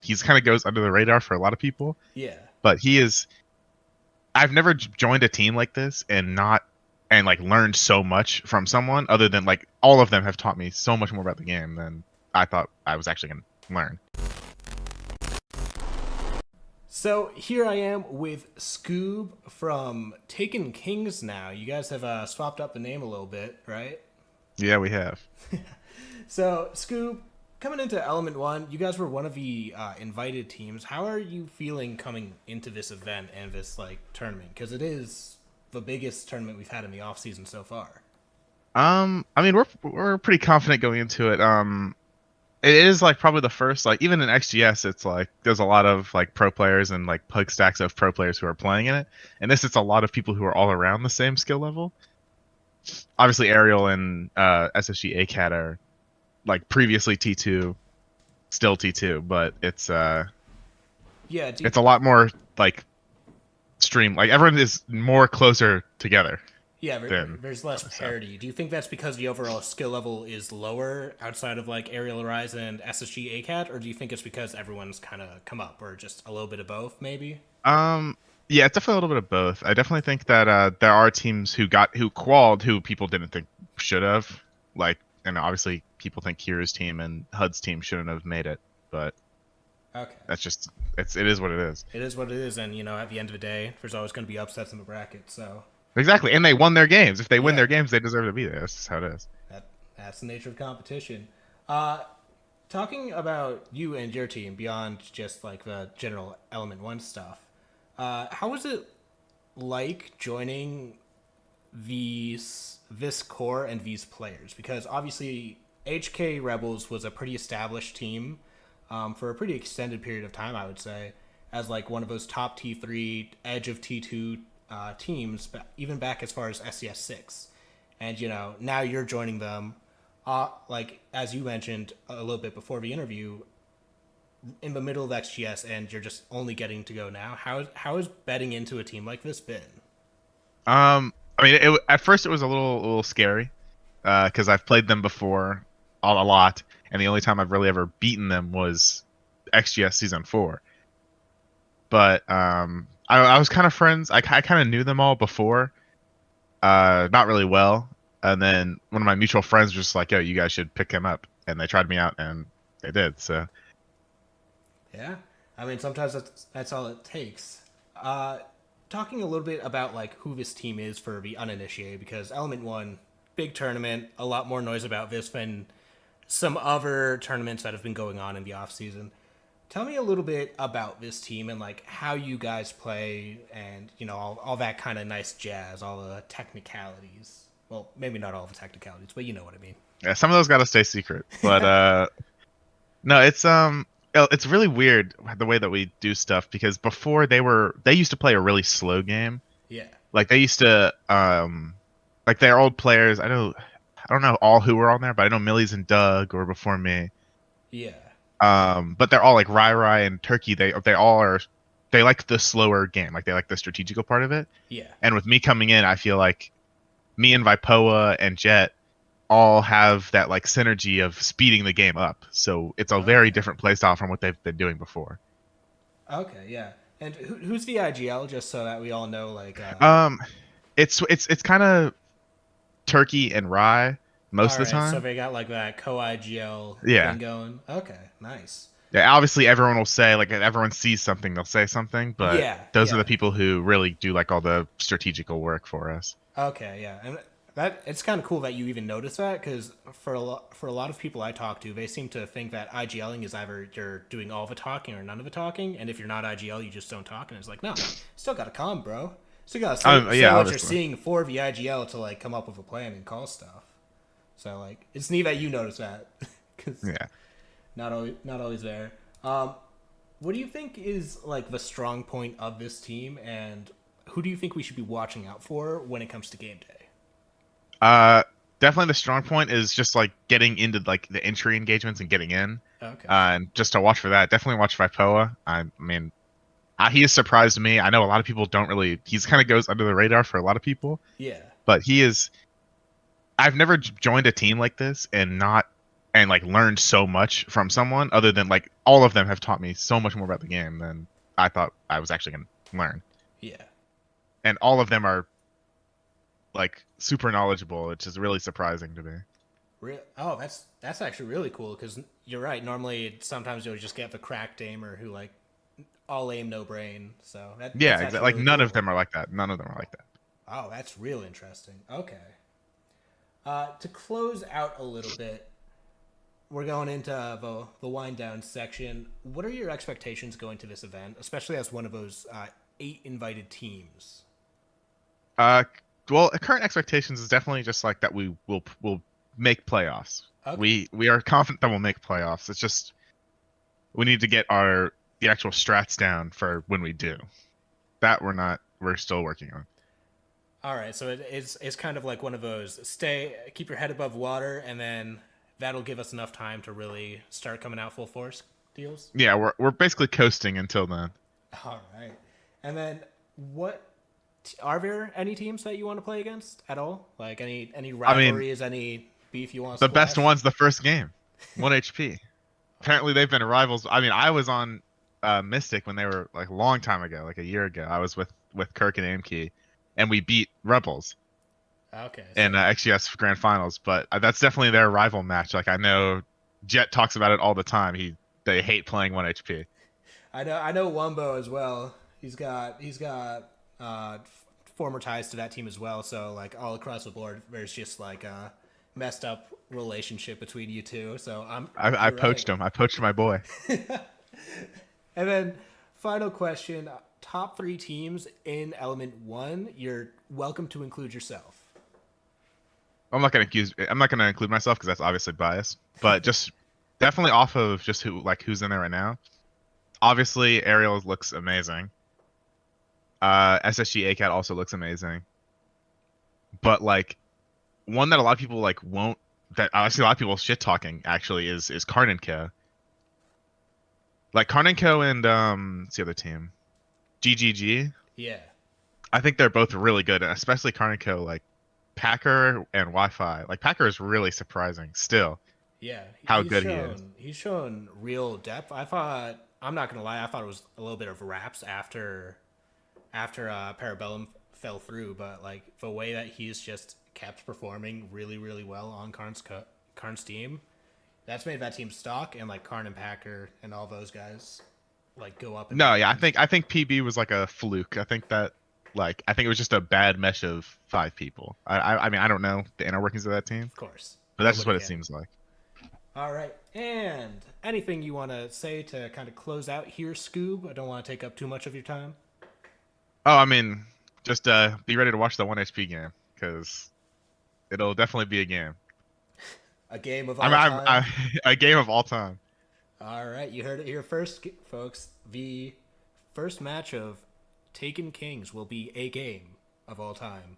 he's kind of goes under the radar for a lot of people, Yeah. but he is. I've never joined a team like this and like learned so much from someone other than like all of them have taught me so much more about the game than I thought I was actually going to learn. So here I am with Skoob from Taken Kings now. You guys have swapped up the name a little bit, right? Yeah, we have. So, Skoob, coming into Element 1, you guys were one of the invited teams. How are you feeling coming into this event and this like tournament? Because it is the biggest tournament we've had in the off season so far. I mean, we're pretty confident going into it. It is like probably the first, like even in XGS, it's like there's a lot of like pro players and like pug stacks of pro players who are playing in it, and this it's a lot of people who are all around the same skill level. Obviously, Ariel and SSG ACAT are like previously T2, still T2, but Yeah, it's a lot more like stream. Like everyone is more closer together yeah. than There's less so. parity. Do you think that's because the overall skill level is lower outside of like Aerial Rise and SSG ACAT, or do you think it's because everyone's kind of come up, or just a little bit of both, maybe? Um, yeah, it's definitely a little bit of both. I definitely think that there are teams who qualled who people didn't think should have. Like, and obviously people think Kira's team and HUD's team shouldn't have made it, but Okay. that's just it is what it is. It is what it is, and at the end of the day, there's always going to be upsets in the bracket. So, Exactly, and they won their games. If they win yeah, their games, they deserve to be there. That's just how it is. that's the nature of competition. Uh, Talking about you and your team beyond just like the general Element One stuff, how was it like joining this core and these players? Because obviously, HK Rebels was a pretty established team for a pretty extended period of time, I would say, as like one of those top T3, edge of T2 teams, but even back as far as SCS 6. And now you're joining them, like as you mentioned a little bit before the interview, in the middle of XGS, and you're just only getting to go now. How is betting into a team like this been? I mean, at first it was a little scary, because I've played them before a lot, and the only time I've really ever beaten them was XGS season 4. But I was kind of friends. I kind of knew them all before, not really well. And then one of my mutual friends was just like, "Yo, you guys should pick him up," and they tried me out, and they did. So Yeah, I mean sometimes that's all it takes. Talking a little bit about like who this team is for the uninitiated, because Element One, big tournament, a lot more noise about this than some other tournaments that have been going on in the off season. Tell me a little bit about this team and like how you guys play, and all that kind of nice jazz, all the technicalities. Well, maybe not all the technicalities, but you know what I mean. yeah, some of those gotta stay secret. But no, it's really weird the way that we do stuff because before they used to play a really slow game. Yeah, Like they used to like their old players. I don't know all who were on there, but I know Millies and Doug were before me. yeah, But they're all like Rai Rai and Turkey. They all are. They like the slower game. Like they like the strategical part of it. yeah. And with me coming in, I feel like me and Vipoa and Jet all have that like synergy of speeding the game up. So it's a very Okay, different playstyle from what they've been doing before. okay, yeah. And who's the IGL? Just so that we all know, like, Um, it's kind of Turkey and Rye most all of the right, so time. they got like that co IGL Yeah. thing going. Okay, nice. Yeah, obviously everyone will say like if everyone sees something, they'll say something, but Yeah, those are yeah. the people who really do like all the strategical work for us. Okay, yeah, and that it's kind of cool that you even notice that, because for a lot of people I talk to, they seem to think that IGLing is either you're doing all the talking or none of the talking, and if you're not IGL, you just don't talk. And it's like, no, still got to come, bro. Still got to say Yeah, what you're obviously. seeing for the IGL to like come up with a plan and call stuff. So like, it's neat that you notice that, because Yeah. not always there. Um, what do you think is like the strong point of this team, and who do you think we should be watching out for when it comes to game day? Uh, Definitely the strong point is just like getting into like the entry engagements and getting in. Okay. And just to watch for that, definitely watch Vipoa. I mean, he has surprised me. I know a lot of people don't really. He's kind of goes under the radar for a lot of people, Yeah. but he is. I've never joined a team like this and not and like learned so much from someone other than like all of them have taught me so much more about the game than I thought I was actually going to learn. Yeah. And all of them are like super knowledgeable, which is really surprising to me. Oh, that's actually really cool because you're right. Normally, sometimes you'll just get the cracked aimer who like all aim no brain. So Yeah, that's exactly. actually Like really none of cool. them are like that. None of them are like that. Oh, that's real interesting. Okay. To close out a little bit, we're going into the wind down section. What are your expectations going to this event, especially as one of those 8 invited teams? Uh, well, current expectations is definitely just like that we will make playoffs. Okay. We are confident that we'll make playoffs. It's just we need to get our the actual strats down for when we do. That we're still working on. All right. So it's kind of like one of those keep your head above water, and then that'll give us enough time to really start coming out full force deals. Yeah, we're basically coasting until then. All right. And then what are there any teams that you want to play against at all? Like any I mean, rivalries, any beef you want to the best squash? one's the first game. 1 HP. Apparently they've been rivals. I mean, I was on Mystic when they were like a long time ago, like a year ago. I was with Kirk and Amkey, and we beat Rebels Okay, in so XGS Grand Finals. But that's definitely their rival match. Like I know Jet talks about it all the time. They hate playing 1 HP. I know Wumbo as well. He's got former ties to that team as well. So like all across the board, there's just like a messed up relationship between you two. So I you're right. poached him. I poached my boy. And then final question: top 3 teams in Element One. You're welcome to include yourself. I'm not gonna include myself because that's obviously biased. But just definitely off of just who's in there right now. Obviously, Ariel looks amazing. SSG ACAT also looks amazing. But like one that a lot of people like won't that I see a lot of people shit talking actually is Karnenko. Like Karnenko and what's the other team? GGG. Yeah, I think they're both really good, and especially Karnenko. Like Packer and Wi-Fi. Like Packer is really surprising still yeah. how He's good he is. shown he's shown real depth. I thought I'm not gonna lie. I thought it was a little bit of raps after Parabellum fell through, but like the way that he's just kept performing really, really well on Karn's team, that's made that team stock and like Karn and Packer and all those guys like go up in No, yeah, rankings. I think PB was like a fluke. I think it was just a bad mesh of 5 people. I mean I don't know the inner workings of that team, Of course, but that's just nobody what it can. seems like. All right, and anything you want to say to kind of close out here, Scoob? I don't want to take up too much of your time. Oh, I mean, just be ready to watch the 1 HP game because it'll definitely be a game. A game of I'm, all time. a game of all time. All right, you heard it here first, folks. The first match of Taken Kings will be a game of all time.